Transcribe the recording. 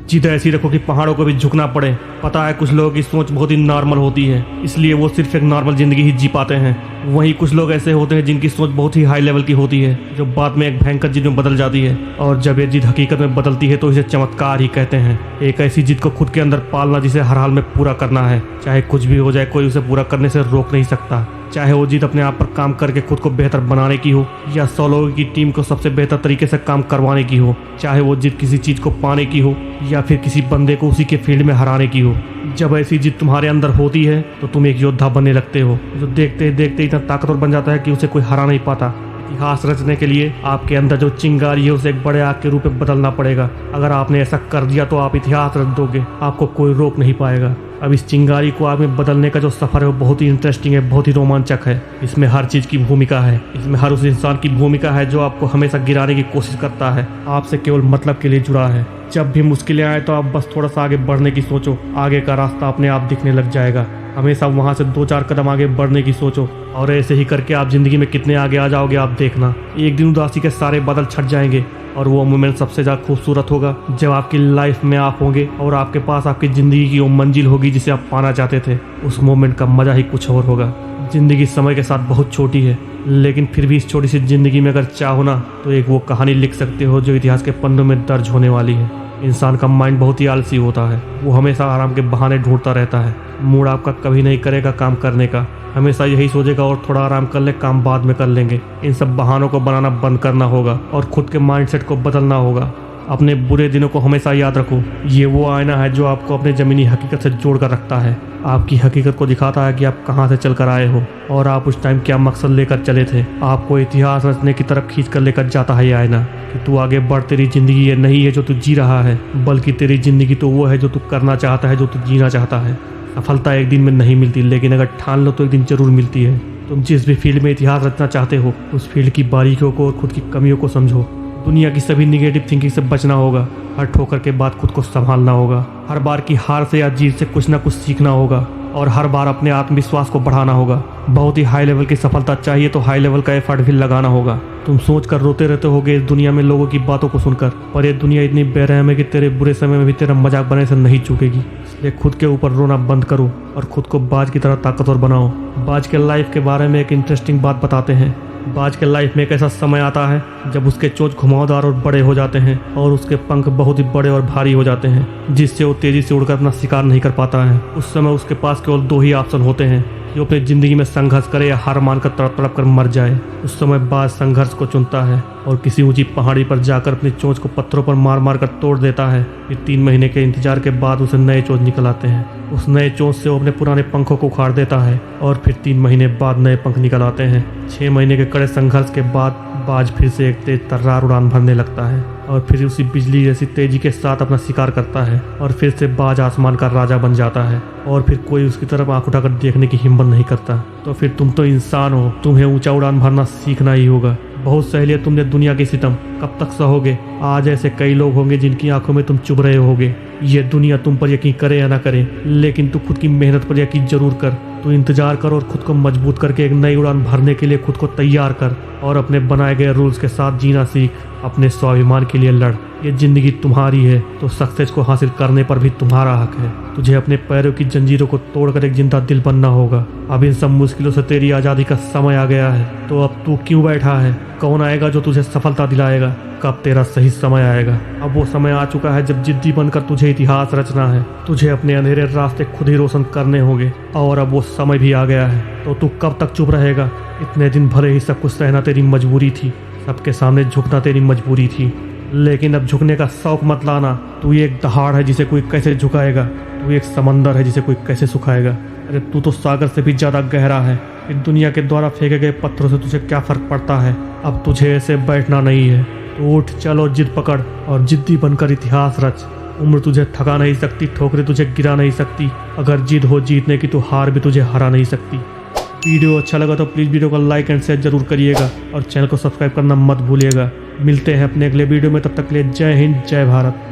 जिद ऐसी रखो कि पहाड़ों को भी झुकना पड़े। पता है कुछ लोगों की सोच बहुत ही नॉर्मल होती है, इसलिए वो सिर्फ एक नॉर्मल जिंदगी ही जी पाते हैं। वहीं कुछ लोग ऐसे होते हैं जिनकी सोच बहुत ही हाई लेवल की होती है, जो बाद में एक भयंकर जिद में बदल जाती है। और जब ये जिद हकीकत में बदलती है तो इसे चमत्कार ही कहते हैं। एक ऐसी जिद को खुद के अंदर पालना जिसे हर हाल में पूरा करना है, चाहे कुछ भी हो जाए कोई उसे पूरा करने से रोक नहीं सकता। चाहे वो जिद अपने आप पर काम करके खुद को बेहतर बनाने की हो, या 100 लोगों की टीम को सबसे बेहतर तरीके से काम करवाने की हो। चाहे वो जिद किसी चीज़ को पाने की हो, या फिर किसी बंदे को उसी के फील्ड में हराने की हो। जब ऐसी जिद तुम्हारे अंदर होती है तो तुम एक योद्धा बनने लगते हो, जो देखते देखते इतना ताकतवर बन जाता है कि उसे कोई हरा नहीं पाता। इतिहास रचने के लिए आपके अंदर जो चिंगारी है उसे एक बड़े आग के रूप में बदलना पड़ेगा। अगर आपने ऐसा कर दिया तो आप इतिहास रच दोगे, आपको कोई रोक नहीं पाएगा। अब इस चिंगारी को आग में बदलने का जो सफ़र है वो बहुत ही इंटरेस्टिंग है, बहुत ही रोमांचक है। इसमें हर चीज़ की भूमिका है, इसमें हर उस इंसान की भूमिका है जो आपको हमेशा गिराने की कोशिश करता है, आपसे केवल मतलब के लिए जुड़ा है। जब भी मुश्किलें आए तो आप बस थोड़ा सा आगे बढ़ने की सोचो, आगे का रास्ता अपने आप दिखने लग जाएगा। हमेशा वहाँ से 2-4 कदम आगे बढ़ने की सोचो, और ऐसे ही करके आप ज़िंदगी में कितने आगे आ जाओगे आप देखना। एक दिन उदासी के सारे बादल छट जाएंगे, और वो मोमेंट सबसे ज़्यादा खूबसूरत होगा जब आपकी लाइफ में आप होंगे और आपके पास आपकी ज़िंदगी की वो मंजिल होगी जिसे आप पाना चाहते थे। उस मोमेंट का मज़ा ही कुछ और होगा। ज़िंदगी समय के साथ बहुत छोटी है, लेकिन फिर भी इस छोटी सी ज़िंदगी में अगर चाहो ना तो एक वो कहानी लिख सकते हो जो इतिहास के पन्नों में दर्ज होने वाली है। इंसान का माइंड बहुत ही आलसी होता है, वो हमेशा आराम के बहाने ढूंढता रहता है। मूड आपका कभी नहीं करेगा काम करने का, हमेशा यही सोचेगा और थोड़ा आराम कर ले, काम बाद में कर लेंगे। इन सब बहानों को बनाना बंद करना होगा और खुद के माइंडसेट को बदलना होगा। अपने बुरे दिनों को हमेशा याद रखो, ये वो आईना है जो आपको अपने ज़मीनी हकीकत से जोड़ कर रखता है। आपकी हकीकत को दिखाता है कि आप कहाँ से चल कर आए हो और आप उस टाइम क्या मकसद लेकर चले थे। आपको इतिहास रचने की तरफ खींच कर लेकर जाता है ये आईना कि तू आगे बढ़, तेरी ज़िंदगी ये नहीं है जो तू जी रहा है, बल्कि तेरी ज़िंदगी तो वो है जो तू करना चाहता है, जो तू जीना चाहता है। सफलता एक दिन में नहीं मिलती, लेकिन अगर ठान लो तो एक दिन जरूर मिलती है। तुम जिस भी फील्ड में इतिहास रचना चाहते हो, उस फील्ड की बारीकियों को और खुद की कमियों को समझो। दुनिया की सभी निगेटिव थिंकिंग से बचना होगा। हर ठोकर के बाद खुद को संभालना होगा। हर बार की हार से या जीत से कुछ ना कुछ सीखना होगा, और हर बार अपने आत्मविश्वास को बढ़ाना होगा। बहुत ही हाई लेवल की सफलता चाहिए तो हाई लेवल का एफर्ट भी लगाना होगा। तुम सोच कर रोते रहते होगे इस दुनिया में लोगों की बातों को सुनकर, पर ये दुनिया इतनी बेरहम है कि तेरे बुरे समय में भी तेरा मजाक बनाने से नहीं चूकेगी। इसलिए खुद के ऊपर रोना बंद करो और खुद को बाज की तरह ताकतवर बनाओ। बाज के लाइफ के बारे में एक इंटरेस्टिंग बात बताते हैं। बाज के लाइफ में एक ऐसा समय आता है जब उसके चोंच घुमावदार और बड़े हो जाते हैं और उसके पंख बहुत ही बड़े और भारी हो जाते हैं, जिससे वो तेजी से उड़कर अपना शिकार नहीं कर पाता है। उस समय उसके पास केवल 2 ही ऑप्शन होते हैं कि वो अपनी ज़िंदगी में संघर्ष करे या हार मानकर तड़प कर मर जाए। उस समय बाज संघर्ष को चुनता है और किसी ऊंची पहाड़ी पर जाकर अपनी चोंच को पत्थरों पर मार मार कर तोड़ देता है। फिर 3 महीने के इंतजार के बाद उसे नए चोंच निकल आते हैं। उस नए चोंच से वो अपने पुराने पंखों को उखाड़ देता है और फिर 3 महीने बाद नए पंख निकल आते हैं। 6 महीने के कड़े संघर्ष के बाद बाज फिर से एक तेज तर्रार उड़ान भरने लगता है और फिर उसी बिजली जैसी तेजी के साथ अपना शिकार करता है और फिर से बाज आसमान का राजा बन जाता है और फिर कोई उसकी तरफ आंख उठाकर देखने की हिम्मत नहीं करता। तो फिर तुम तो इंसान हो, तुम्हें ऊंचा उड़ान भरना सीखना ही होगा। बहुत सह लिया तुमने दुनिया के सितम, कब तक सहोगे? आज ऐसे कई लोग होंगे जिनकी आंखों में तुम चुभ रहे होगे। ये दुनिया तुम पर यकीन करे या ना करे, लेकिन तू खुद की मेहनत पर यकीन जरूर कर। तू इंतजार कर और खुद को मजबूत करके एक नई उड़ान भरने के लिए खुद को तैयार कर और अपने बनाए गए रूल्स के साथ जीना सीख। अपने स्वाभिमान के लिए लड़। ये जिंदगी तुम्हारी है तो सक्सेस को हासिल करने पर भी तुम्हारा हक है। तुझे अपने पैरों की जंजीरों को तोड़कर एक जिंदा दिल बनना होगा। अब इन सब मुश्किलों से तेरी आज़ादी का समय आ गया है, तो अब तू क्यों बैठा है? कौन आएगा जो तुझे सफलता दिलाएगा? कब तेरा सही समय आएगा? अब वो समय आ चुका है जब जिद्दी बनकर तुझे इतिहास रचना है। तुझे अपने अंधेरे रास्ते खुद ही रोशन करने होंगे और अब वो समय भी आ गया है। तो तू कब तक चुप रहेगा? इतने दिन भले ही सब कुछ सहना तेरी मजबूरी थी, सबके सामने झुकना तेरी मजबूरी थी, लेकिन अब झुकने का शौक मत लाना। तू एक दहाड़ है जिसे कोई कैसे झुकाएगा, तू एक समंदर है जिसे कोई कैसे सुखाएगा। अरे तू तो सागर से भी ज़्यादा गहरा है। इस दुनिया के द्वारा फेंके गए पत्थरों से तुझे क्या फ़र्क पड़ता है? अब तुझे ऐसे बैठना नहीं है। तो उठ, चल और जिद पकड़ और जिद्दी बनकर इतिहास रच। उम्र तुझे थका नहीं सकती, ठोकरें तुझे गिरा नहीं सकती। अगर जिद हो जीतने की तो हार भी तुझे हरा नहीं सकती। वीडियो अच्छा लगा तो प्लीज़ वीडियो को लाइक एंड शेयर जरूर करिएगा और चैनल को सब्सक्राइब करना मत भूलिएगा। मिलते हैं अपने अगले वीडियो में, तब तक के लिए जय हिंद, जय भारत।